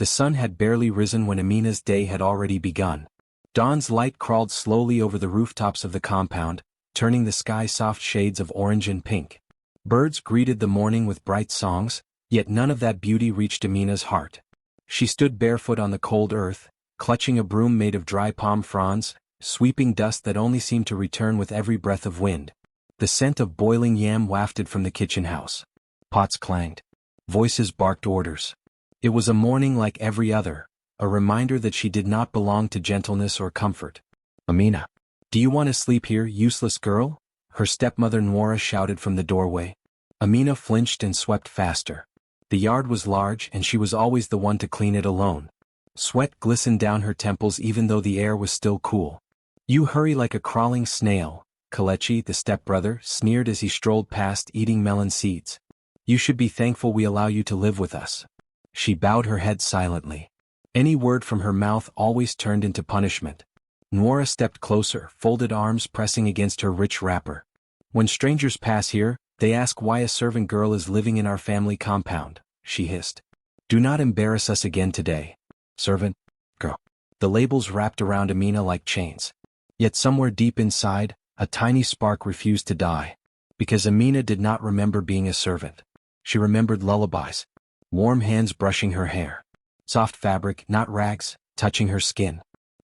The sun had barely risen when Amina's day had already begun. Dawn's light crawled slowly over the rooftops of the compound, turning the sky soft shades of orange and pink. Birds greeted the morning with bright songs, yet none of that beauty reached Amina's heart. She stood barefoot on the cold earth, clutching a broom made of dry palm fronds, sweeping dust that only seemed to return with every breath of wind. The scent of boiling yam wafted from the kitchen house. Pots clanged. Voices barked orders. It was a morning like every other, a reminder that she did not belong to gentleness or comfort. "Amina, do you want to sleep here, useless girl?" her stepmother Nora shouted from the doorway. Amina flinched and swept faster. The yard was large and she was always the one to clean it alone. Sweat glistened down her temples even though the air was still cool. "You hurry like a crawling snail," Kelechi, the stepbrother, sneered as he strolled past eating melon seeds. "You should be thankful we allow you to live with us." She bowed her head silently. Any word from her mouth always turned into punishment. Nora stepped closer, folded arms pressing against her rich wrapper. "When strangers pass here, they ask why a servant girl is living in our family compound," she hissed. "Do not embarrass us again today. Servant girl." The labels wrapped around Amina like chains. Yet somewhere deep inside, a tiny spark refused to die. Because Amina did not remember being a servant. She remembered lullabies. Warm hands brushing her hair. Soft fabric, not rags, touching her skin.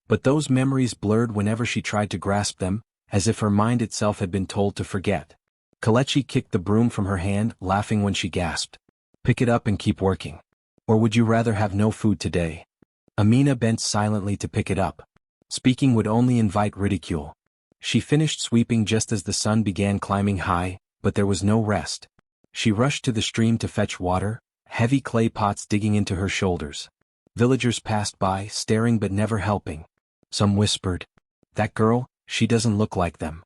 But those memories blurred whenever she tried to grasp them, as if her mind itself had been told to forget. Kelechi kicked the broom from her hand, laughing when she gasped. "Pick it up and keep working. Or would you rather have no food today?" Amina bent silently to pick it up. Speaking would only invite ridicule. She finished sweeping just as the sun began climbing high, but there was no rest. She rushed to the stream to fetch water, heavy clay pots digging into her shoulders. Villagers passed by, staring but never helping. Some whispered, "That girl, she doesn't look like them.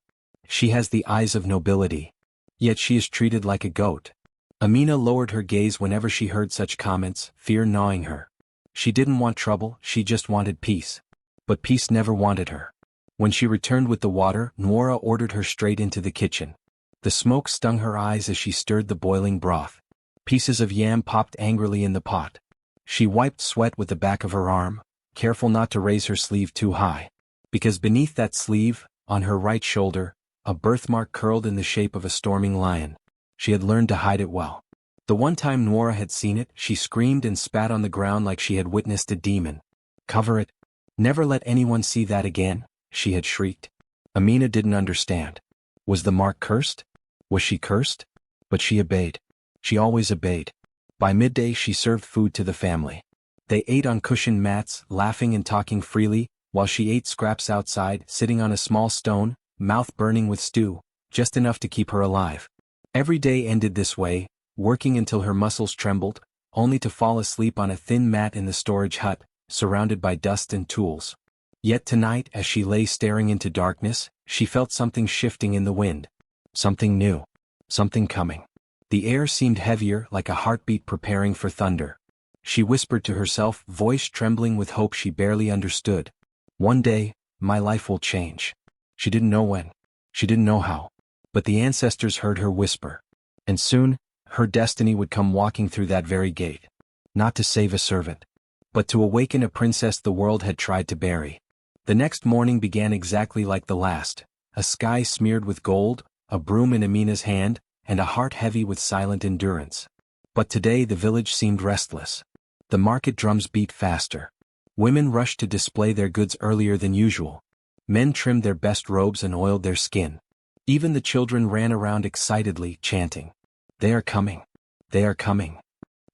She has the eyes of nobility. Yet she is treated like a goat." Amina lowered her gaze whenever she heard such comments, fear gnawing her. She didn't want trouble, she just wanted peace. But peace never wanted her. When she returned with the water, Nora ordered her straight into the kitchen. The smoke stung her eyes as she stirred the boiling broth. Pieces of yam popped angrily in the pot. She wiped sweat with the back of her arm, careful not to raise her sleeve too high. Because beneath that sleeve, on her right shoulder, a birthmark curled in the shape of a storming lion. She had learned to hide it well. The one time Nora had seen it, she screamed and spat on the ground like she had witnessed a demon. "Cover it. Never let anyone see that again," she had shrieked. Amina didn't understand. Was the mark cursed? Was she cursed? But she obeyed. She always obeyed. By midday she served food to the family. They ate on cushioned mats, laughing and talking freely, while she ate scraps outside, sitting on a small stone, mouth burning with stew, just enough to keep her alive. Every day ended this way, working until her muscles trembled, only to fall asleep on a thin mat in the storage hut, surrounded by dust and tools. Yet tonight, as she lay staring into darkness, she felt something shifting in the wind. Something new. Something coming. The air seemed heavier, like a heartbeat preparing for thunder. She whispered to herself, voice trembling with hope she barely understood. "One day, my life will change." She didn't know when. She didn't know how. But the ancestors heard her whisper. And soon, her destiny would come walking through that very gate. Not to save a servant, but to awaken a princess the world had tried to bury. The next morning began exactly like the last. A sky smeared with gold, a broom in Amina's hand, and a heart heavy with silent endurance. But today the village seemed restless. The market drums beat faster. Women rushed to display their goods earlier than usual. Men trimmed their best robes and oiled their skin. Even the children ran around excitedly, chanting, "They are coming. They are coming."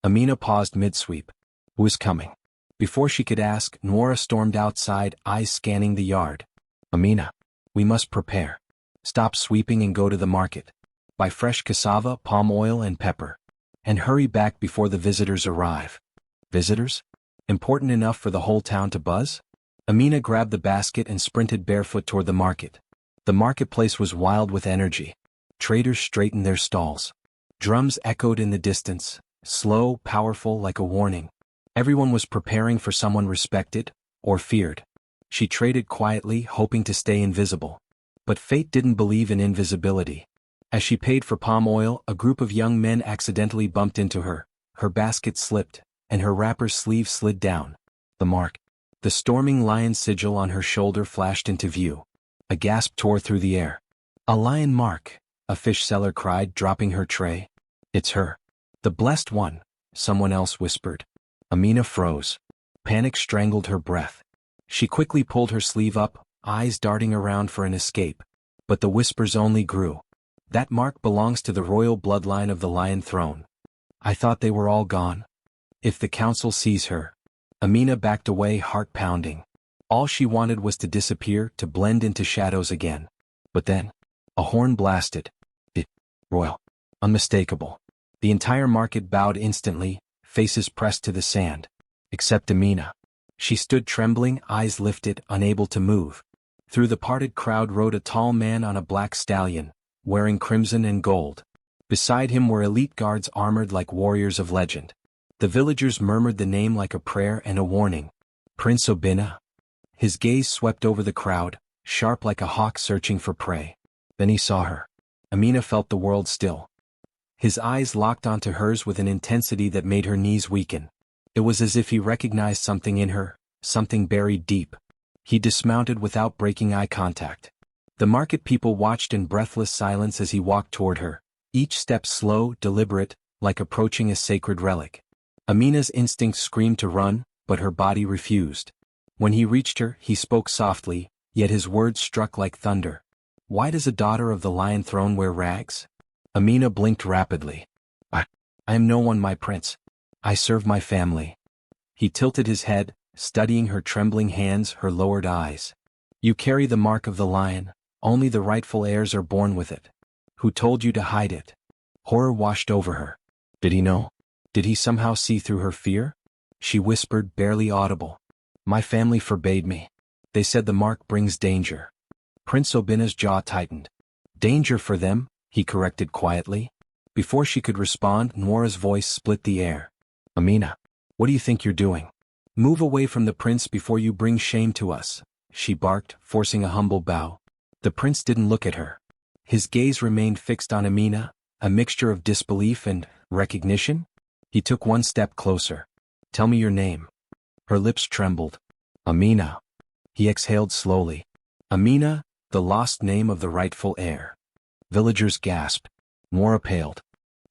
Amina paused mid-sweep. Who is coming? Before she could ask, Nora stormed outside, eyes scanning the yard. "Amina, we must prepare. Stop sweeping and go to the market. Buy fresh cassava, palm oil and pepper. And hurry back before the visitors arrive." Visitors? Important enough for the whole town to buzz? Amina grabbed the basket and sprinted barefoot toward the market. The marketplace was wild with energy. Traders straightened their stalls. Drums echoed in the distance, slow, powerful like a warning. Everyone was preparing for someone respected, or feared. She traded quietly, hoping to stay invisible. But fate didn't believe in invisibility. As she paid for palm oil, a group of young men accidentally bumped into her. Her basket slipped, and her wrapper's sleeve slid down. The mark. The storming lion sigil on her shoulder flashed into view. A gasp tore through the air. "A lion mark," a fish seller cried, dropping her tray. "It's her. The blessed one," someone else whispered. Amina froze. Panic strangled her breath. She quickly pulled her sleeve up, eyes darting around for an escape. But the whispers only grew. "That mark belongs to the royal bloodline of the Lion Throne. I thought they were all gone. If the council sees her..." Amina backed away, heart pounding. All she wanted was to disappear, to blend into shadows again. But then, a horn blasted. Royal. Unmistakable. The entire market bowed instantly, faces pressed to the sand. Except Amina. She stood trembling, eyes lifted, unable to move. Through the parted crowd rode a tall man on a black stallion, wearing crimson and gold. Beside him were elite guards armored like warriors of legend. The villagers murmured the name like a prayer and a warning. Prince Obina. His gaze swept over the crowd, sharp like a hawk searching for prey. Then he saw her. Amina felt the world still. His eyes locked onto hers with an intensity that made her knees weaken. It was as if he recognized something in her, something buried deep. He dismounted without breaking eye contact. The market people watched in breathless silence as he walked toward her, each step slow, deliberate, like approaching a sacred relic. Amina's instincts screamed to run, but her body refused. When he reached her, he spoke softly, yet his words struck like thunder. "Why does a daughter of the Lion Throne wear rags?" Amina blinked rapidly. I am no one, my prince. I serve my family." He tilted his head, studying her trembling hands, her lowered eyes. "You carry the mark of the lion. Only the rightful heirs are born with it. Who told you to hide it?" Horror washed over her. Did he know? Did he somehow see through her fear? She whispered, barely audible. "My family forbade me. They said the mark brings danger." Prince Obina's jaw tightened. "Danger for them," he corrected quietly. Before she could respond, Nora's voice split the air. "Amina, what do you think you're doing? Move away from the prince before you bring shame to us," she barked, forcing a humble bow. The prince didn't look at her. His gaze remained fixed on Amina, a mixture of disbelief and recognition. He took one step closer. "Tell me your name." Her lips trembled. "Amina." He exhaled slowly. "Amina, the lost name of the rightful heir." Villagers gasped. Nora paled.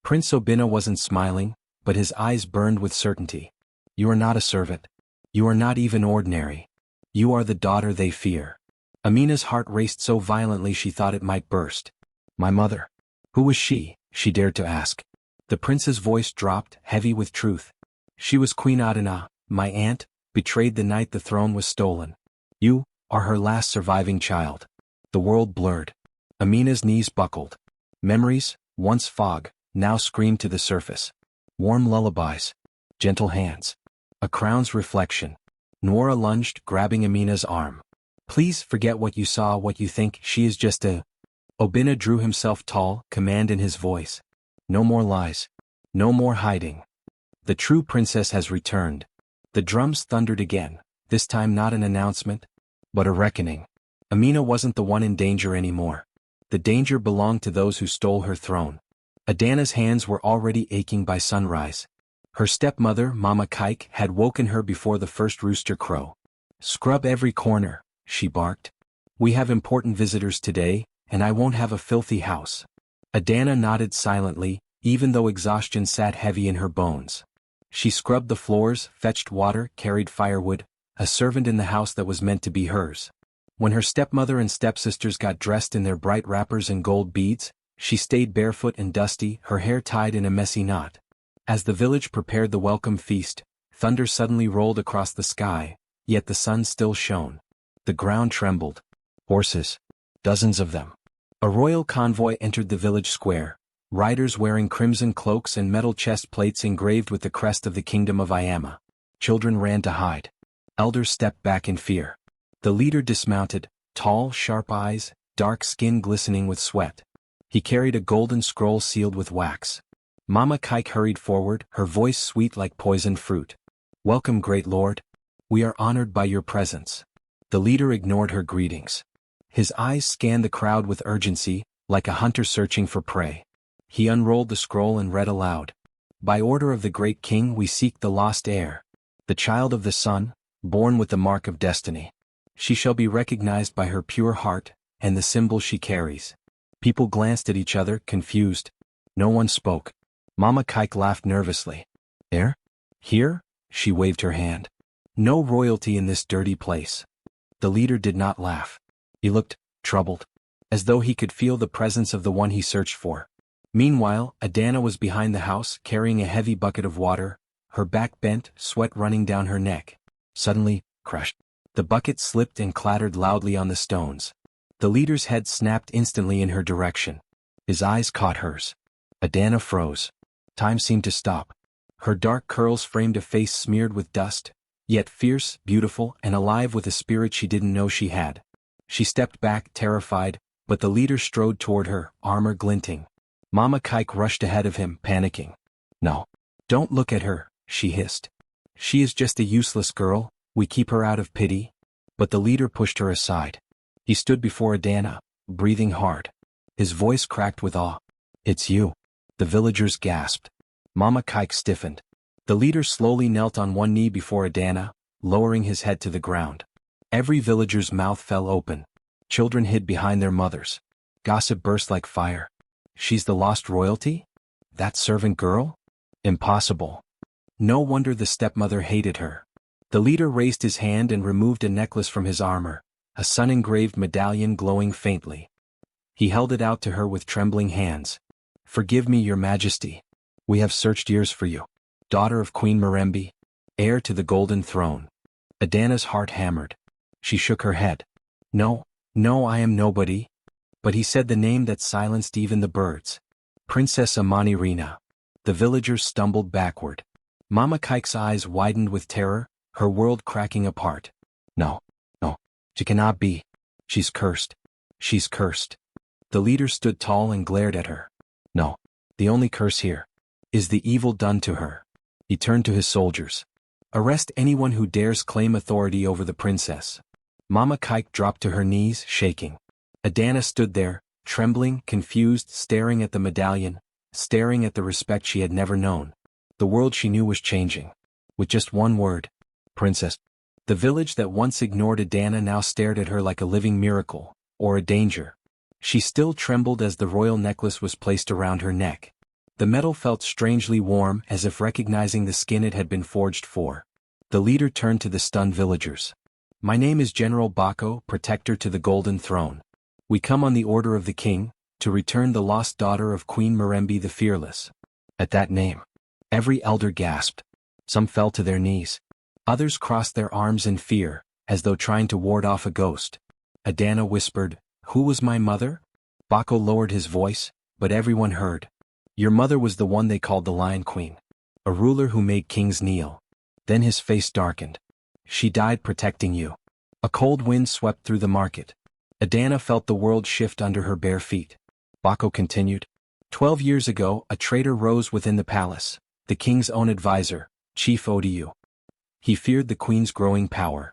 Prince Obina wasn't smiling, but his eyes burned with certainty. "You are not a servant. You are not even ordinary. You are the daughter they fear." Amina's heart raced so violently she thought it might burst. "My mother. Who was she?" she dared to ask. The prince's voice dropped, heavy with truth. "She was Queen Adana, my aunt, betrayed the night the throne was stolen. You are her last surviving child." The world blurred. Amina's knees buckled. Memories, once fog, now screamed to the surface. Warm lullabies. Gentle hands. A crown's reflection. Nora lunged, grabbing Amina's arm. "Please forget what you saw, what you think. She is just a..." Obina drew himself tall, command in his voice. "No more lies. No more hiding. The true princess has returned." The drums thundered again, this time not an announcement, but a reckoning. Amina wasn't the one in danger anymore. The danger belonged to those who stole her throne. Adana's hands were already aching by sunrise. Her stepmother, Mama Kike, had woken her before the first rooster crow. "Scrub every corner," she barked. "We have important visitors today, and I won't have a filthy house." Adana nodded silently, even though exhaustion sat heavy in her bones. She scrubbed the floors, fetched water, carried firewood, a servant in the house that was meant to be hers. When her stepmother and stepsisters got dressed in their bright wrappers and gold beads, she stayed barefoot and dusty, her hair tied in a messy knot. As the village prepared the welcome feast, thunder suddenly rolled across the sky, yet the sun still shone. The ground trembled. Horses. Dozens of them. A royal convoy entered the village square, riders wearing crimson cloaks and metal chest plates engraved with the crest of the kingdom of Iama. Children ran to hide. Elders stepped back in fear. The leader dismounted, tall, sharp eyes, dark skin glistening with sweat. He carried a golden scroll sealed with wax. Mama Kike hurried forward, her voice sweet like poisoned fruit. "Welcome, great lord. We are honored by your presence." The leader ignored her greetings. His eyes scanned the crowd with urgency, like a hunter searching for prey. He unrolled the scroll and read aloud. By order of the great king we seek the lost heir, the child of the sun, born with the mark of destiny. She shall be recognized by her pure heart, and the symbol she carries. People glanced at each other, confused. No one spoke. Mama Kike laughed nervously. Heir? Here? She waved her hand. No royalty in this dirty place. The leader did not laugh. He looked troubled, as though he could feel the presence of the one he searched for. Meanwhile, Adana was behind the house, carrying a heavy bucket of water, her back bent, sweat running down her neck. Suddenly, crash! The bucket slipped and clattered loudly on the stones. The leader's head snapped instantly in her direction. His eyes caught hers. Adana froze. Time seemed to stop. Her dark curls framed a face smeared with dust, yet fierce, beautiful, and alive with a spirit she didn't know she had. She stepped back, terrified, but the leader strode toward her, armor glinting. Mama Kike rushed ahead of him, panicking. No. Don't look at her, she hissed. She is just a useless girl, we keep her out of pity. But the leader pushed her aside. He stood before Adana, breathing hard. His voice cracked with awe. It's you. The villagers gasped. Mama Kike stiffened. The leader slowly knelt on one knee before Adana, lowering his head to the ground. Every villager's mouth fell open. Children hid behind their mothers. Gossip burst like fire. She's the lost royalty? That servant girl? Impossible. No wonder the stepmother hated her. The leader raised his hand and removed a necklace from his armor, a sun-engraved medallion glowing faintly. He held it out to her with trembling hands. Forgive me, your majesty. We have searched years for you. Daughter of Queen Mirembe, heir to the golden throne. Adana's heart hammered. She shook her head. No, I am nobody. But he said the name that silenced even the birds. Princess Amani Rina. The villagers stumbled backward. Mama Kike's eyes widened with terror, her world cracking apart. No, she cannot be. She's cursed. She's cursed. The leader stood tall and glared at her. No, the only curse here is the evil done to her. He turned to his soldiers. Arrest anyone who dares claim authority over the princess. Mama Kike dropped to her knees, shaking. Adana stood there, trembling, confused, staring at the medallion, staring at the respect she had never known. The world she knew was changing. With just one word. Princess. The village that once ignored Adana now stared at her like a living miracle, or a danger. She still trembled as the royal necklace was placed around her neck. The metal felt strangely warm, as if recognizing the skin it had been forged for. The leader turned to the stunned villagers. My name is General Bako, protector to the golden throne. We come on the order of the king, to return the lost daughter of Queen Mirembe the Fearless. At that name, every elder gasped. Some fell to their knees. Others crossed their arms in fear, as though trying to ward off a ghost. Adana whispered, Who was my mother? Bako lowered his voice, but everyone heard. Your mother was the one they called the Lion Queen. A ruler who made kings kneel. Then his face darkened. She died protecting you. A cold wind swept through the market. Adana felt the world shift under her bare feet. Bako continued. 12 years ago, a traitor rose within the palace, the king's own advisor, Chief Odiu. He feared the queen's growing power.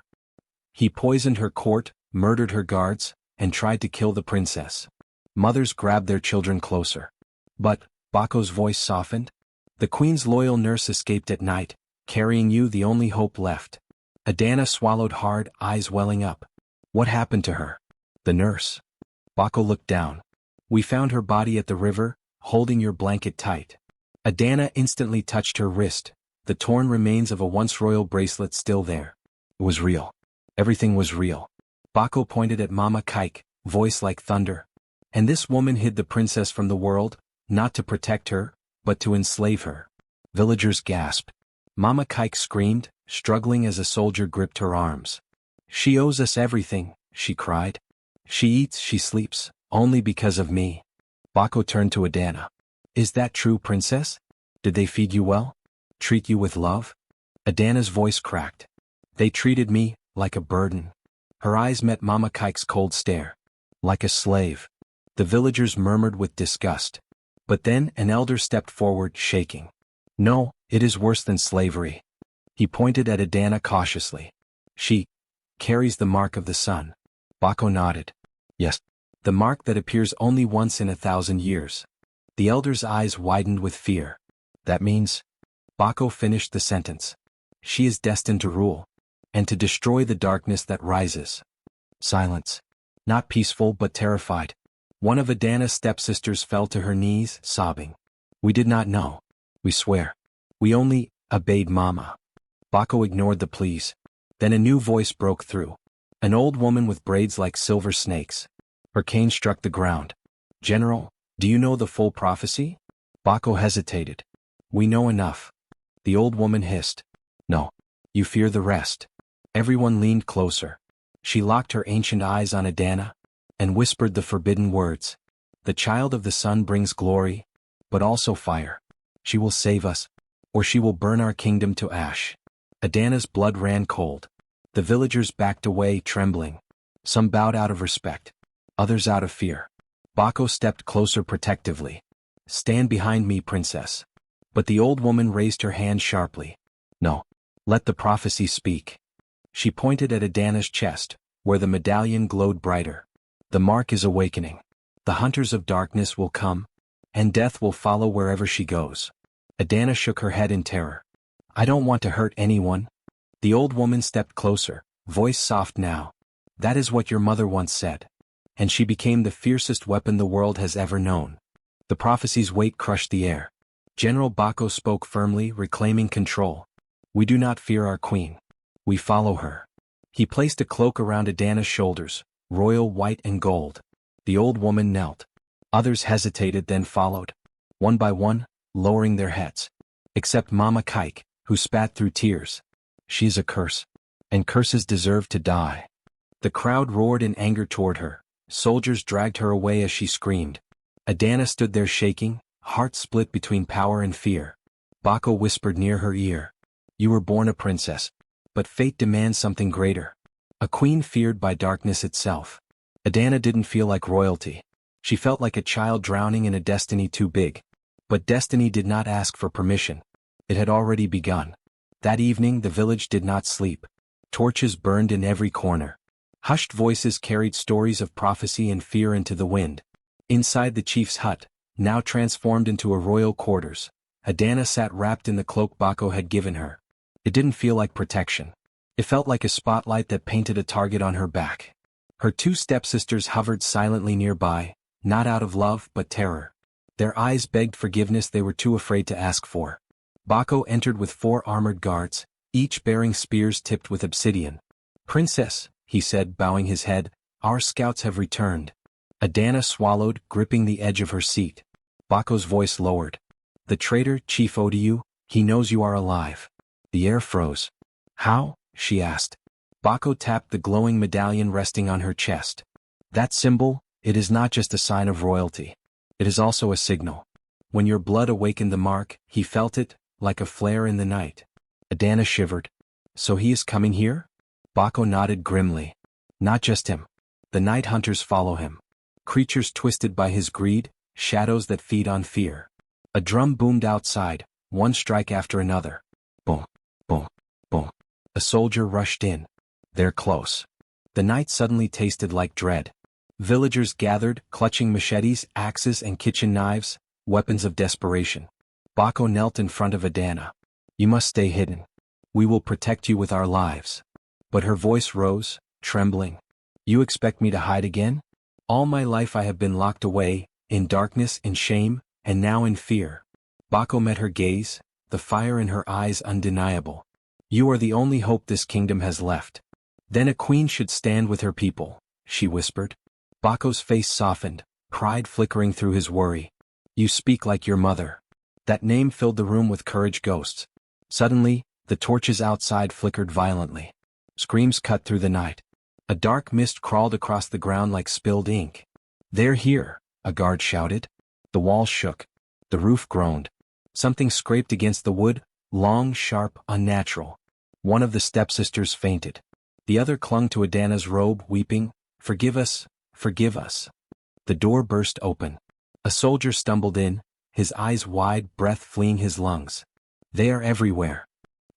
He poisoned her court, murdered her guards, and tried to kill the princess. Mothers grabbed their children closer. But, Bako's voice softened, the queen's loyal nurse escaped at night, carrying you the only hope left. Adana swallowed hard, eyes welling up. What happened to her? The nurse. Bako looked down. We found her body at the river, holding your blanket tight. Adana instantly touched her wrist, the torn remains of a once royal bracelet still there. It was real. Everything was real. Bako pointed at Mama Kike, voice like thunder. And this woman hid the princess from the world, not to protect her, but to enslave her. Villagers gasped. Mama Kike screamed, struggling as a soldier gripped her arms. She owes us everything, she cried. She eats, she sleeps, only because of me. Bako turned to Adana. Is that true, princess? Did they feed you well? Treat you with love? Adana's voice cracked. They treated me like a burden. Her eyes met Mama Kike's cold stare. Like a slave. The villagers murmured with disgust. But then an elder stepped forward, shaking. No, it is worse than slavery. He pointed at Adana cautiously. She carries the mark of the sun. Bako nodded. Yes, the mark that appears only once in 1,000 years. The elder's eyes widened with fear. That means, Baco finished the sentence. She is destined to rule, and to destroy the darkness that rises. Silence. Not peaceful but terrified. One of Adana's stepsisters fell to her knees, sobbing. We did not know. We swear. We only obeyed Mama. Baco ignored the pleas. Then a new voice broke through. An old woman with braids like silver snakes. Her cane struck the ground. General, do you know the full prophecy? Baco hesitated. We know enough. The old woman hissed. No. You fear the rest. Everyone leaned closer. She locked her ancient eyes on Adana, and whispered the forbidden words. The child of the sun brings glory, but also fire. She will save us, or she will burn our kingdom to ash. Adana's blood ran cold. The villagers backed away, trembling. Some bowed out of respect, others out of fear. Baco stepped closer protectively. Stand behind me, princess. But the old woman raised her hand sharply. No. Let the prophecy speak. She pointed at Adana's chest, where the medallion glowed brighter. The mark is awakening. The hunters of darkness will come, and death will follow wherever she goes. Adana shook her head in terror. I don't want to hurt anyone. The old woman stepped closer, voice soft now. That is what your mother once said. And she became the fiercest weapon the world has ever known. The prophecy's weight crushed the air. General Baco spoke firmly, reclaiming control. We do not fear our queen. We follow her. He placed a cloak around Adana's shoulders, royal white and gold. The old woman knelt. Others hesitated, then followed. One by one, lowering their heads. Except Mama Kike, who spat through tears. She's a curse. And curses deserve to die. The crowd roared in anger toward her. Soldiers dragged her away as she screamed. Adana stood there shaking, heart split between power and fear. Baco whispered near her ear. You were born a princess. But fate demands something greater. A queen feared by darkness itself. Adana didn't feel like royalty. She felt like a child drowning in a destiny too big. But destiny did not ask for permission. It had already begun. That evening the village did not sleep. Torches burned in every corner. Hushed voices carried stories of prophecy and fear into the wind. Inside the chief's hut, now transformed into a royal quarters, Adana sat wrapped in the cloak Baco had given her. It didn't feel like protection. It felt like a spotlight that painted a target on her back. Her two stepsisters hovered silently nearby, not out of love but terror. Their eyes begged forgiveness they were too afraid to ask for. Baco entered with 4 armored guards, each bearing spears tipped with obsidian. Princess, he said, bowing his head, our scouts have returned. Adana swallowed, gripping the edge of her seat. Baco's voice lowered. The traitor, Chief Odiu, he knows you are alive. The air froze. How? She asked. Baco tapped the glowing medallion resting on her chest. That symbol, it is not just a sign of royalty. It is also a signal. When your blood awakened the mark, he felt it, like a flare in the night. Adana shivered. So he is coming here? Baco nodded grimly. Not just him. The night hunters follow him. Creatures twisted by his greed, shadows that feed on fear. A drum boomed outside, one strike after another. Boom, boom, boom. A soldier rushed in. They're close. The night suddenly tasted like dread. Villagers gathered, clutching machetes, axes, and kitchen knives, weapons of desperation. Baco knelt in front of Adana. You must stay hidden. We will protect you with our lives. But her voice rose, trembling. You expect me to hide again? All my life I have been locked away, in darkness, in shame, and now in fear. Baco met her gaze, the fire in her eyes undeniable. You are the only hope this kingdom has left. Then a queen should stand with her people, she whispered. Baco's face softened, pride flickering through his worry. You speak like your mother. That name filled the room with courage ghosts. Suddenly, the torches outside flickered violently. Screams cut through the night. A dark mist crawled across the ground like spilled ink. They're here, a guard shouted. The walls shook. The roof groaned. Something scraped against the wood, long, sharp, unnatural. One of the stepsisters fainted. The other clung to Adana's robe, weeping, Forgive us, forgive us. The door burst open. A soldier stumbled in, his eyes wide, breath fleeing his lungs. They are everywhere.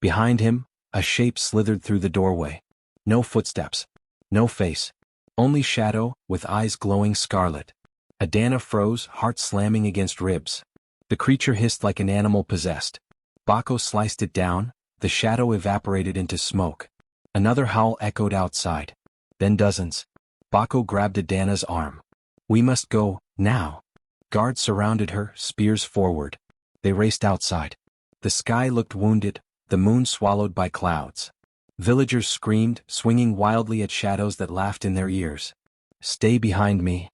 Behind him, a shape slithered through the doorway. No footsteps. No face. Only shadow, with eyes glowing scarlet. Adana froze, heart slamming against ribs. The creature hissed like an animal possessed. Bako sliced it down, the shadow evaporated into smoke. Another howl echoed outside. Then dozens. Bako grabbed Adana's arm. We must go, now. Guards surrounded her, spears forward. They raced outside. The sky looked wounded, the moon swallowed by clouds. Villagers screamed, swinging wildly at shadows that laughed in their ears. Stay behind me,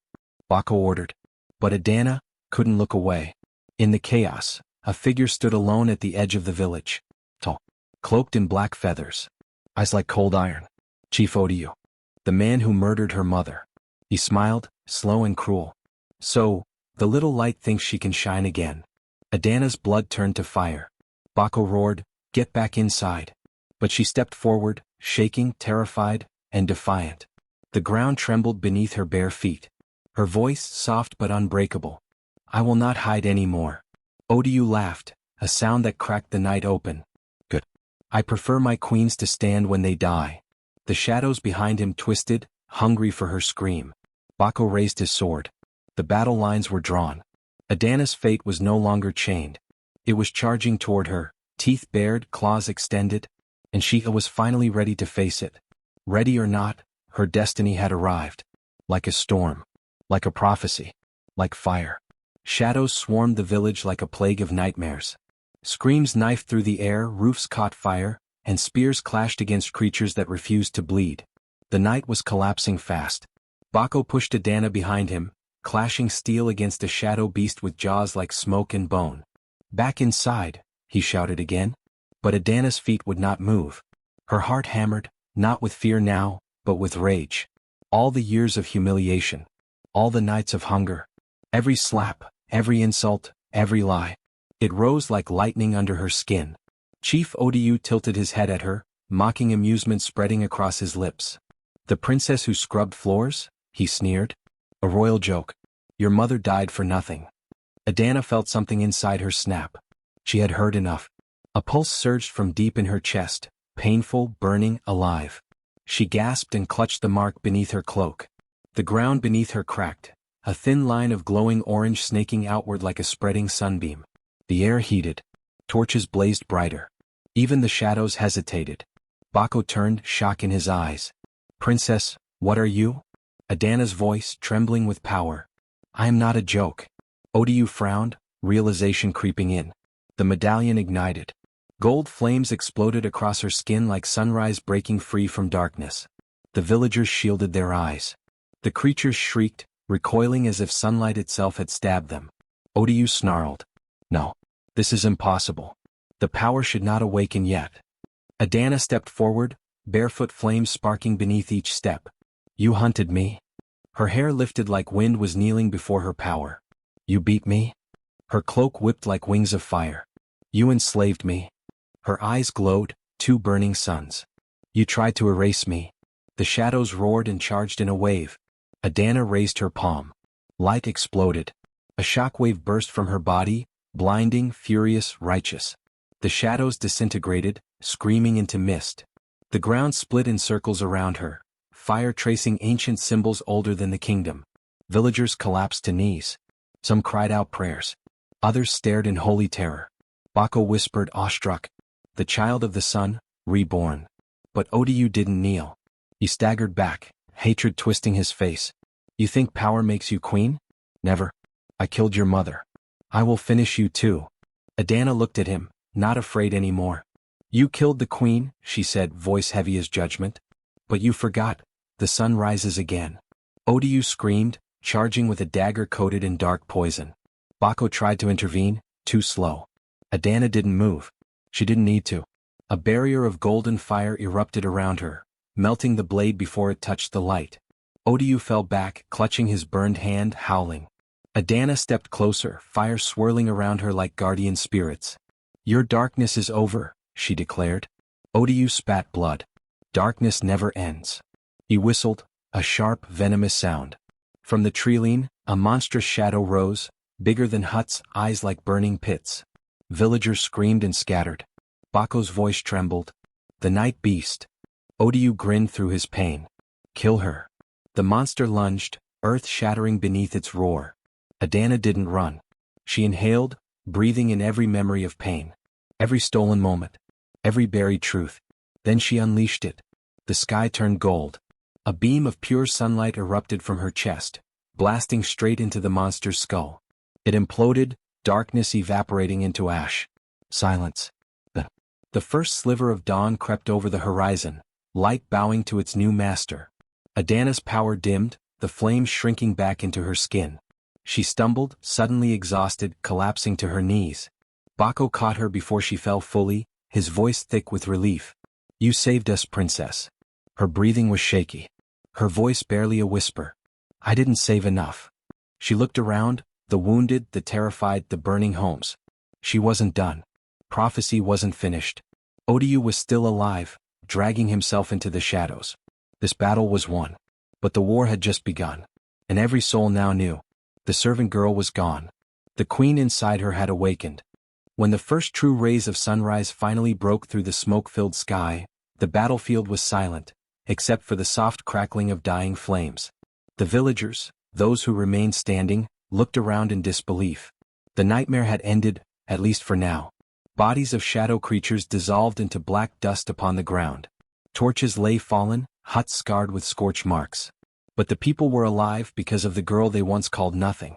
Bako ordered. But Adana couldn't look away. In the chaos, a figure stood alone at the edge of the village. Tall, cloaked in black feathers. Eyes like cold iron. Chief Odiu. The man who murdered her mother. He smiled, slow and cruel. So, the little light thinks she can shine again. Adana's blood turned to fire. Bako roared, get back inside. But she stepped forward, shaking, terrified, and defiant. The ground trembled beneath her bare feet. Her voice soft but unbreakable. I will not hide any more. Odiu laughed, a sound that cracked the night open. Good. I prefer my queens to stand when they die. The shadows behind him twisted, hungry for her scream. Bako raised his sword. The battle lines were drawn. Adana's fate was no longer chained. It was charging toward her, teeth bared, claws extended, and she was finally ready to face it. Ready or not, her destiny had arrived. Like a storm. Like a prophecy. Like fire. Shadows swarmed the village like a plague of nightmares. Screams knifed through the air, roofs caught fire, and spears clashed against creatures that refused to bleed. The night was collapsing fast. Bako pushed Adana behind him, clashing steel against a shadow beast with jaws like smoke and bone. Back inside, he shouted again. But Adana's feet would not move. Her heart hammered, not with fear now, but with rage. All the years of humiliation. All the nights of hunger. Every slap, every insult, every lie. It rose like lightning under her skin. Chief Odiu tilted his head at her, mocking amusement spreading across his lips. The princess who scrubbed floors? He sneered. A royal joke. Your mother died for nothing. Adana felt something inside her snap. She had heard enough. A pulse surged from deep in her chest, painful, burning, alive. She gasped and clutched the mark beneath her cloak. The ground beneath her cracked, a thin line of glowing orange snaking outward like a spreading sunbeam. The air heated. Torches blazed brighter. Even the shadows hesitated. Bako turned, shock in his eyes. Princess, what are you? Adana's voice, trembling with power. I am not a joke. Odiu frowned, realization creeping in. The medallion ignited. Gold flames exploded across her skin like sunrise breaking free from darkness. The villagers shielded their eyes. The creatures shrieked, recoiling as if sunlight itself had stabbed them. Odiu snarled. No. This is impossible. The power should not awaken yet. Adana stepped forward, barefoot flames sparking beneath each step. You hunted me. Her hair lifted like wind was kneeling before her power. You beat me? Her cloak whipped like wings of fire. You enslaved me. Her eyes glowed, two burning suns. You tried to erase me. The shadows roared and charged in a wave. Adana raised her palm. Light exploded. A shockwave burst from her body, blinding, furious, righteous. The shadows disintegrated, screaming into mist. The ground split in circles around her, fire tracing ancient symbols older than the kingdom. Villagers collapsed to knees. Some cried out prayers. Others stared in holy terror. Bako whispered, awestruck. The child of the sun, reborn. But Odiu didn't kneel. He staggered back, hatred twisting his face. You think power makes you queen? Never. I killed your mother. I will finish you too. Adana looked at him, not afraid anymore. You killed the queen, she said, voice heavy as judgment. But you forgot. The sun rises again. Odiu screamed, charging with a dagger coated in dark poison. Bako tried to intervene, too slow. Adana didn't move. She didn't need to. A barrier of golden fire erupted around her, melting the blade before it touched the light. Odiu fell back, clutching his burned hand, howling. Adana stepped closer, fire swirling around her like guardian spirits. Your darkness is over, she declared. Odiu spat blood. Darkness never ends. He whistled, a sharp, venomous sound. From the treeline, a monstrous shadow rose, bigger than huts, eyes like burning pits. Villagers screamed and scattered. Bako's voice trembled. The night beast. Odiu grinned through his pain. Kill her. The monster lunged, earth shattering beneath its roar. Adana didn't run. She inhaled, breathing in every memory of pain, every stolen moment, every buried truth. Then she unleashed it. The sky turned gold. A beam of pure sunlight erupted from her chest, blasting straight into the monster's skull. It imploded, darkness evaporating into ash. Silence. The first sliver of dawn crept over the horizon, light bowing to its new master. Adana's power dimmed, the flames shrinking back into her skin. She stumbled, suddenly exhausted, collapsing to her knees. Bako caught her before she fell fully, his voice thick with relief. "You saved us, princess." Her breathing was shaky. Her voice barely a whisper. "I didn't save enough." She looked around, the wounded, the terrified, the burning homes. She wasn't done. Prophecy wasn't finished. Odiu was still alive, dragging himself into the shadows. This battle was won. But the war had just begun. And every soul now knew. The servant girl was gone. The queen inside her had awakened. When the first true rays of sunrise finally broke through the smoke-filled sky, the battlefield was silent, except for the soft crackling of dying flames. The villagers, those who remained standing, looked around in disbelief. The nightmare had ended, at least for now. Bodies of shadow creatures dissolved into black dust upon the ground. Torches lay fallen, huts scarred with scorch marks. But the people were alive because of the girl they once called nothing.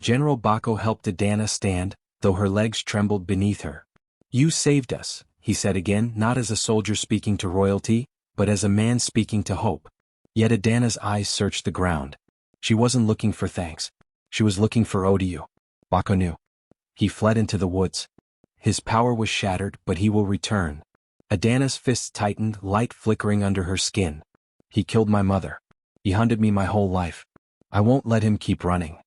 General Bako helped Adana stand, though her legs trembled beneath her. "You saved us," he said again, not as a soldier speaking to royalty, but as a man speaking to hope. Yet Adana's eyes searched the ground. She wasn't looking for thanks. She was looking for Odiu. Bako knew. He fled into the woods. His power was shattered, but he will return. Adana's fists tightened, light flickering under her skin. "He killed my mother. He hunted me my whole life. I won't let him keep running."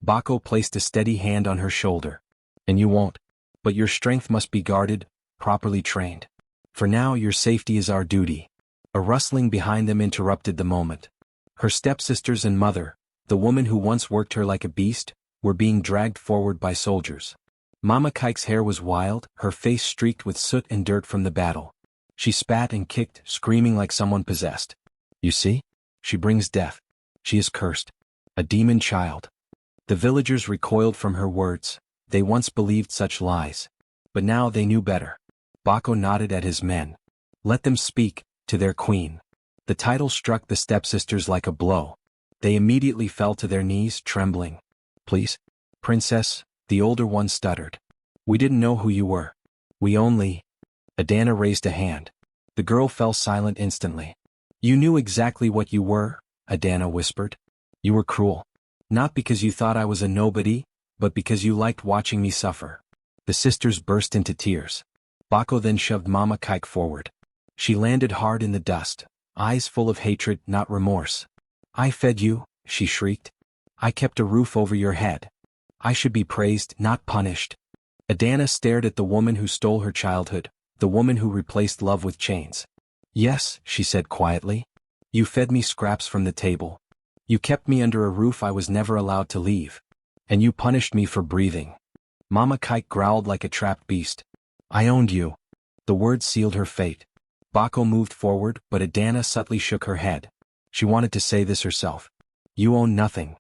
Bako placed a steady hand on her shoulder. "And you won't. But your strength must be guarded, properly trained. For now your safety is our duty." A rustling behind them interrupted the moment. Her stepsisters and mother, the woman who once worked her like a beast, were being dragged forward by soldiers. Mama Kike's hair was wild, her face streaked with soot and dirt from the battle. She spat and kicked, screaming like someone possessed. "You see? She brings death. She is cursed. A demon child." The villagers recoiled from her words. They once believed such lies. But now they knew better. Bako nodded at his men. "Let them speak, to their queen." The title struck the stepsisters like a blow. They immediately fell to their knees, trembling. "Please, princess," the older one stuttered. "We didn't know who you were. We only—" Adana raised a hand. The girl fell silent instantly. "You knew exactly what you were," Adana whispered. "You were cruel. Not because you thought I was a nobody, but because you liked watching me suffer." The sisters burst into tears. Bako then shoved Mama Kike forward. She landed hard in the dust, eyes full of hatred, not remorse. "I fed you," she shrieked. "I kept a roof over your head. I should be praised, not punished." Adana stared at the woman who stole her childhood, the woman who replaced love with chains. "Yes," she said quietly. "You fed me scraps from the table. You kept me under a roof I was never allowed to leave. And you punished me for breathing." Mama Kike growled like a trapped beast. "I owned you." The words sealed her fate. Bako moved forward, but Adana subtly shook her head. She wanted to say this herself. "You own nothing."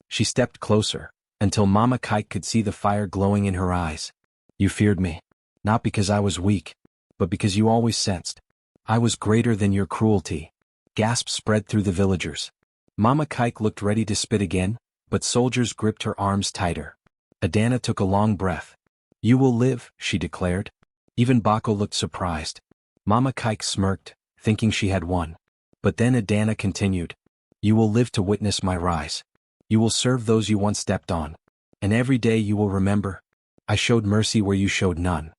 She stepped closer, until Mama Kike could see the fire glowing in her eyes. "You feared me. Not because I was weak, but because you always sensed I was greater than your cruelty." Gasps spread through the villagers. Mama Kike looked ready to spit again, but soldiers gripped her arms tighter. Adana took a long breath. "You will live," she declared. Even Bako looked surprised. Mama Kike smirked, thinking she had won. But then Adana continued. "You will live to witness my rise. You will serve those you once stepped on. And every day you will remember, I showed mercy where you showed none."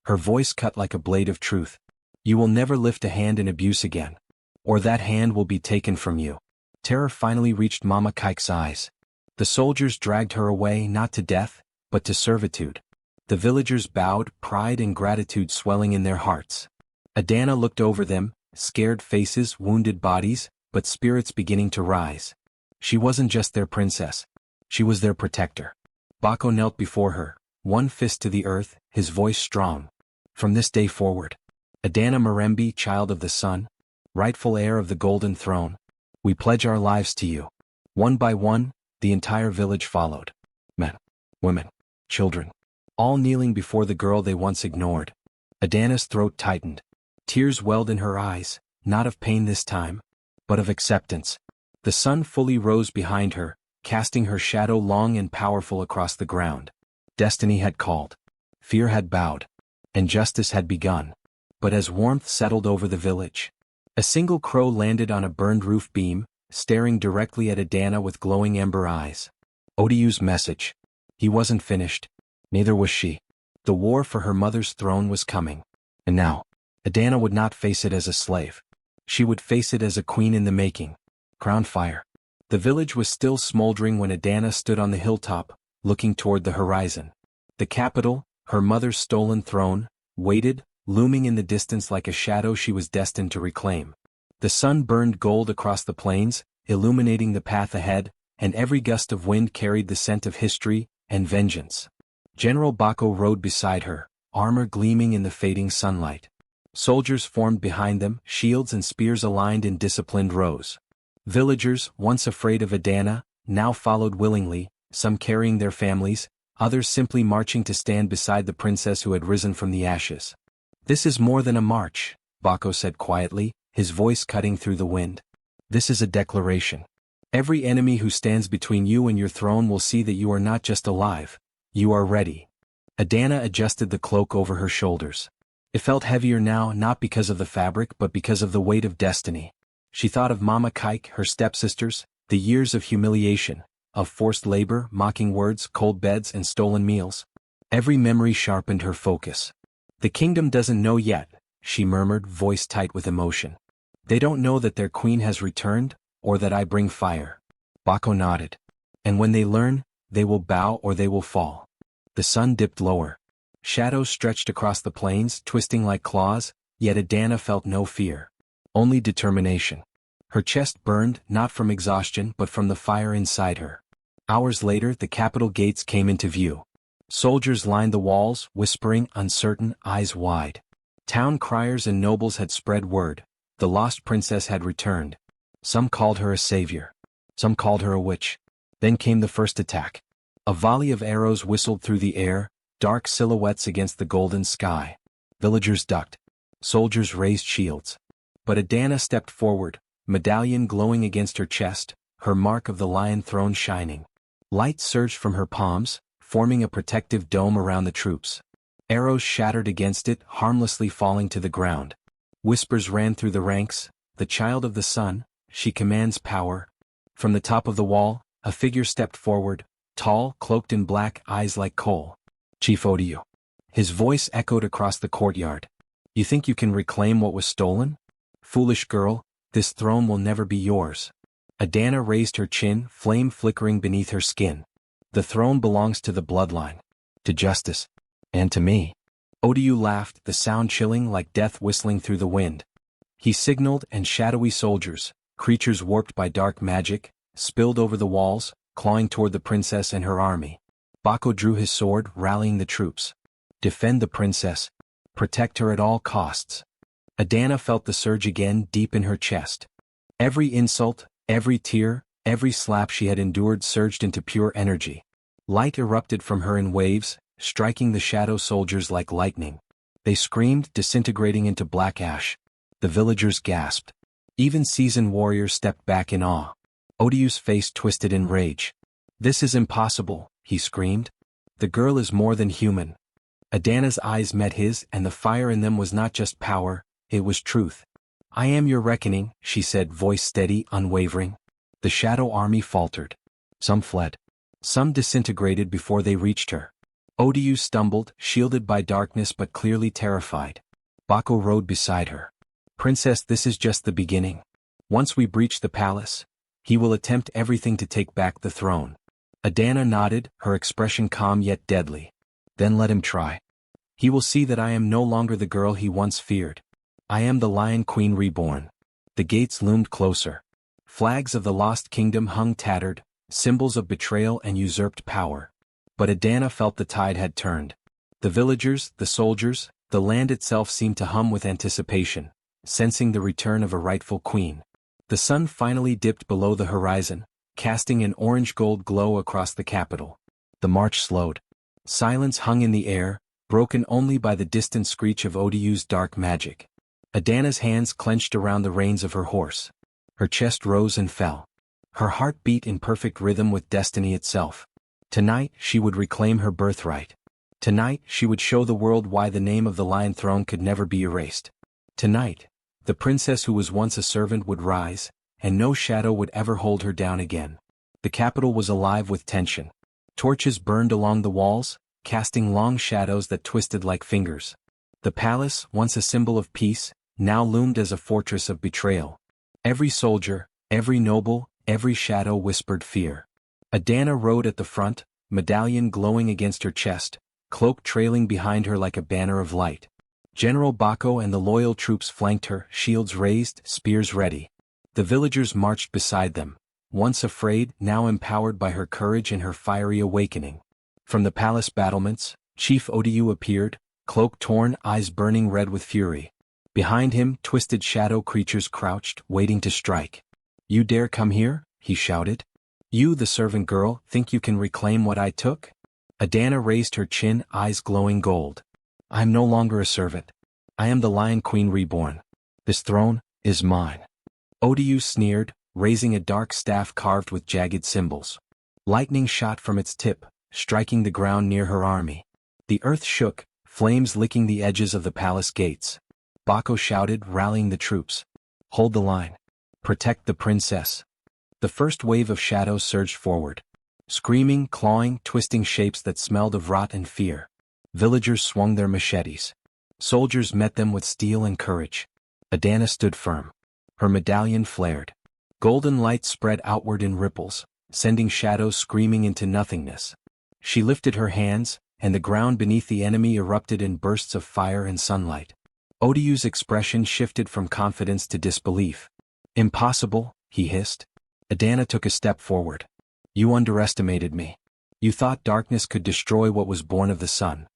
Her voice cut like a blade of truth. "You will never lift a hand in abuse again. Or that hand will be taken from you." Terror finally reached Mama Kike's eyes. The soldiers dragged her away not to death, but to servitude. The villagers bowed, pride and gratitude swelling in their hearts. Adana looked over them, scared faces, wounded bodies, but spirits beginning to rise. She wasn't just their princess. She was their protector. Bako knelt before her, one fist to the earth, his voice strong. "From this day forward, Adana Marembi, child of the sun, rightful heir of the golden throne, we pledge our lives to you." One by one, the entire village followed. Men, women, children. all kneeling before the girl they once ignored. Adana's throat tightened. Tears welled in her eyes, not of pain this time, but of acceptance. The sun fully rose behind her, casting her shadow long and powerful across the ground. Destiny had called. Fear had bowed. And justice had begun. But as warmth settled over the village, a single crow landed on a burned roof beam, staring directly at Adana with glowing ember eyes. Odiu's message. He wasn't finished. Neither was she. The war for her mother's throne was coming. And now, Adana would not face it as a slave. She would face it as a queen in the making. Crown fire. The village was still smoldering when Adana stood on the hilltop, looking toward the horizon. The capital, her mother's stolen throne, waited, looming in the distance like a shadow she was destined to reclaim. The sun burned gold across the plains, illuminating the path ahead, and every gust of wind carried the scent of history and vengeance. General Bako rode beside her, armor gleaming in the fading sunlight. Soldiers formed behind them, shields and spears aligned in disciplined rows. Villagers, once afraid of Adana, now followed willingly, some carrying their families, others simply marching to stand beside the princess who had risen from the ashes. "This is more than a march," Bako said quietly, his voice cutting through the wind. "This is a declaration. Every enemy who stands between you and your throne will see that you are not just alive, you are ready." Adana adjusted the cloak over her shoulders. It felt heavier now, not because of the fabric but because of the weight of destiny. She thought of Mama Kike, her stepsisters, the years of humiliation, of forced labor, mocking words, cold beds and stolen meals. Every memory sharpened her focus. "The kingdom doesn't know yet," she murmured, voice tight with emotion. "They don't know that their queen has returned, or that I bring fire." Bako nodded. "And when they learn, they will bow or they will fall." The sun dipped lower. Shadows stretched across the plains, twisting like claws, yet Adana felt no fear. Only determination. Her chest burned, not from exhaustion but from the fire inside her. Hours later, the capital gates came into view. Soldiers lined the walls, whispering, uncertain, eyes wide. Town criers and nobles had spread word. The lost princess had returned. Some called her a savior. Some called her a witch. Then came the first attack. A volley of arrows whistled through the air, dark silhouettes against the golden sky. Villagers ducked. Soldiers raised shields. But Adana stepped forward, medallion glowing against her chest, her mark of the lion throne shining. Light surged from her palms, forming a protective dome around the troops. Arrows shattered against it, harmlessly falling to the ground. Whispers ran through the ranks, "The child of the sun, she commands power." From the top of the wall, a figure stepped forward, tall, cloaked in black, eyes like coal. "Chief Odiu." His voice echoed across the courtyard. "You think you can reclaim what was stolen? Foolish girl, this throne will never be yours." Adana raised her chin, flame flickering beneath her skin. "The throne belongs to the bloodline. To justice. And to me." Odiu laughed, the sound chilling like death whistling through the wind. He signaled, and shadowy soldiers, creatures warped by dark magic, spilled over the walls, clawing toward the princess and her army. Bako drew his sword, rallying the troops. "Defend the princess. Protect her at all costs." Adana felt the surge again, deep in her chest. Every insult, every tear, every slap she had endured surged into pure energy. Light erupted from her in waves, striking the shadow soldiers like lightning. They screamed, disintegrating into black ash. The villagers gasped. Even seasoned warriors stepped back in awe. Odiu's face twisted in rage. "This is impossible," he screamed. "The girl is more than human." Adana's eyes met his, and the fire in them was not just power, it was truth. "I am your reckoning," she said, voice steady, unwavering. The shadow army faltered. Some fled. Some disintegrated before they reached her. Odiu stumbled, shielded by darkness but clearly terrified. Bako rode beside her. "Princess, this is just the beginning. Once we breach the palace, he will attempt everything to take back the throne." Adana nodded, her expression calm yet deadly. "Then let him try. He will see that I am no longer the girl he once feared. I am the Lion Queen reborn." The gates loomed closer. Flags of the lost kingdom hung tattered, symbols of betrayal and usurped power. But Adana felt the tide had turned. The villagers, the soldiers, the land itself seemed to hum with anticipation, sensing the return of a rightful queen. The sun finally dipped below the horizon, casting an orange-gold glow across the capital. The march slowed. Silence hung in the air, broken only by the distant screech of Odiu's dark magic. Adana's hands clenched around the reins of her horse. Her chest rose and fell. Her heart beat in perfect rhythm with destiny itself. Tonight she would reclaim her birthright. Tonight she would show the world why the name of the Lion Throne could never be erased. Tonight, the princess who was once a servant would rise, and no shadow would ever hold her down again. The capital was alive with tension. Torches burned along the walls, casting long shadows that twisted like fingers. The palace, once a symbol of peace, now loomed as a fortress of betrayal. Every soldier, every noble, every shadow whispered fear. Adana rode at the front, medallion glowing against her chest, cloak trailing behind her like a banner of light. General Bako and the loyal troops flanked her, shields raised, spears ready. The villagers marched beside them, once afraid, now empowered by her courage and her fiery awakening. From the palace battlements, Chief Odiu appeared, cloak torn, eyes burning red with fury. Behind him, twisted shadow creatures crouched, waiting to strike. "You dare come here?" he shouted. "You, the servant girl, think you can reclaim what I took?" Adana raised her chin, eyes glowing gold. "I am no longer a servant. I am the Lion Queen reborn. This throne is mine." Odiu sneered, raising a dark staff carved with jagged symbols. Lightning shot from its tip, striking the ground near her army. The earth shook, flames licking the edges of the palace gates. Bako shouted, rallying the troops. "Hold the line. Protect the princess." The first wave of shadows surged forward. Screaming, clawing, twisting shapes that smelled of rot and fear. Villagers swung their machetes. Soldiers met them with steel and courage. Adana stood firm. Her medallion flared. Golden light spread outward in ripples, sending shadows screaming into nothingness. She lifted her hands, and the ground beneath the enemy erupted in bursts of fire and sunlight. Odiu's expression shifted from confidence to disbelief. "Impossible," he hissed. Adana took a step forward. "You underestimated me. You thought darkness could destroy what was born of the sun."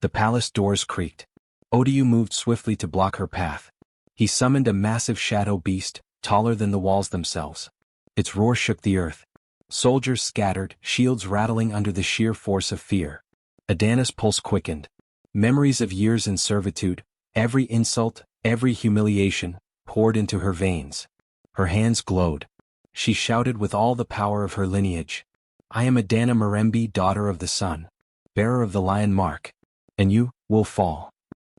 The palace doors creaked. Odiu moved swiftly to block her path. He summoned a massive shadow beast, taller than the walls themselves. Its roar shook the earth. Soldiers scattered, shields rattling under the sheer force of fear. Adana's pulse quickened. Memories of years in servitude, every insult, every humiliation, poured into her veins. Her hands glowed. She shouted with all the power of her lineage. "I am Adana Marembi, daughter of the sun, bearer of the lion mark. And you will fall."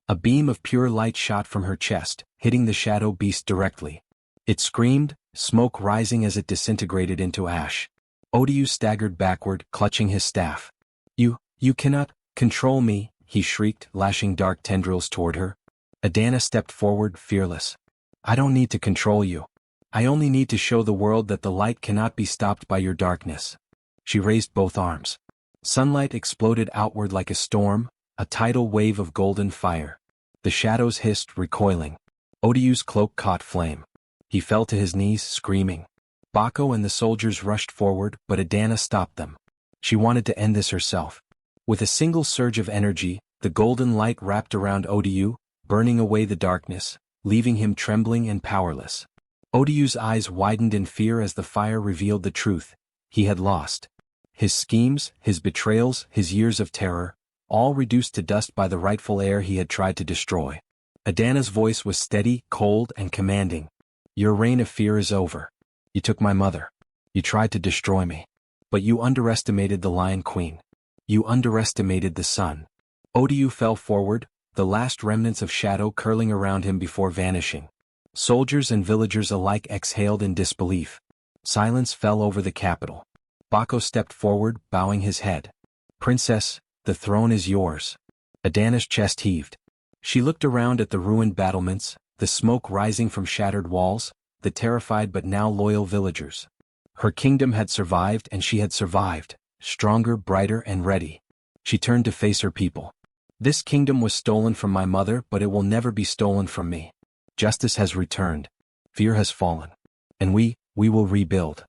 A beam of pure light shot from her chest, hitting the shadow beast directly. It screamed, smoke rising as it disintegrated into ash. Odiu staggered backward, clutching his staff. You cannot control me," he shrieked, lashing dark tendrils toward her. Adana stepped forward, fearless. "I don't need to control you. I only need to show the world that the light cannot be stopped by your darkness." She raised both arms. Sunlight exploded outward like a storm, a tidal wave of golden fire. The shadows hissed, recoiling. Odiu's cloak caught flame. He fell to his knees, screaming. Bako and the soldiers rushed forward, but Adana stopped them. She wanted to end this herself. With a single surge of energy, the golden light wrapped around Odiu, burning away the darkness, leaving him trembling and powerless. Odiu's eyes widened in fear as the fire revealed the truth. He had lost. His schemes, his betrayals, his years of terror, all reduced to dust by the rightful heir he had tried to destroy. Adana's voice was steady, cold, and commanding. "Your reign of fear is over. You took my mother. You tried to destroy me. But you underestimated the Lion Queen. You underestimated the sun." Odiu fell forward, the last remnants of shadow curling around him before vanishing. Soldiers and villagers alike exhaled in disbelief. Silence fell over the capital. Bako stepped forward, bowing his head. "Princess, the throne is yours." Adana's chest heaved. She looked around at the ruined battlements, the smoke rising from shattered walls, the terrified but now loyal villagers. Her kingdom had survived, and she had survived, stronger, brighter, and ready. She turned to face her people. "This kingdom was stolen from my mother, but it will never be stolen from me. Justice has returned. Fear has fallen. And we will rebuild."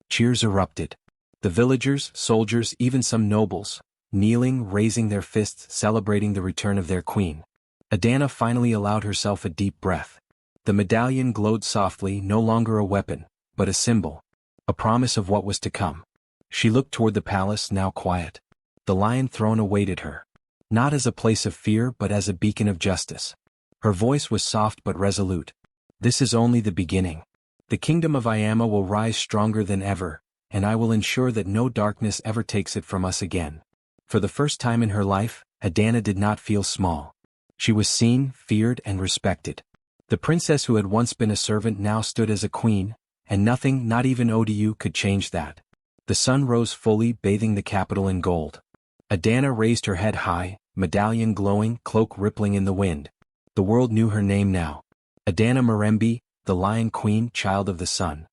Cheers erupted. The villagers, soldiers, even some nobles, kneeling, raising their fists, celebrating the return of their queen. Adana finally allowed herself a deep breath. The medallion glowed softly, no longer a weapon, but a symbol, a promise of what was to come. She looked toward the palace, now quiet. The lion throne awaited her. Not as a place of fear but as a beacon of justice. Her voice was soft but resolute. This is only the beginning. The kingdom of Iama will rise stronger than ever, and I will ensure that no darkness ever takes it from us again. For the first time in her life, Adana did not feel small. She was seen, feared, and respected. The princess who had once been a servant now stood as a queen, and nothing, not even Odu, could change that. The sun rose fully, bathing the capital in gold. Adana raised her head high, medallion glowing, cloak rippling in the wind. The world knew her name now. Adana Marembi, the Lion Queen, child of the sun.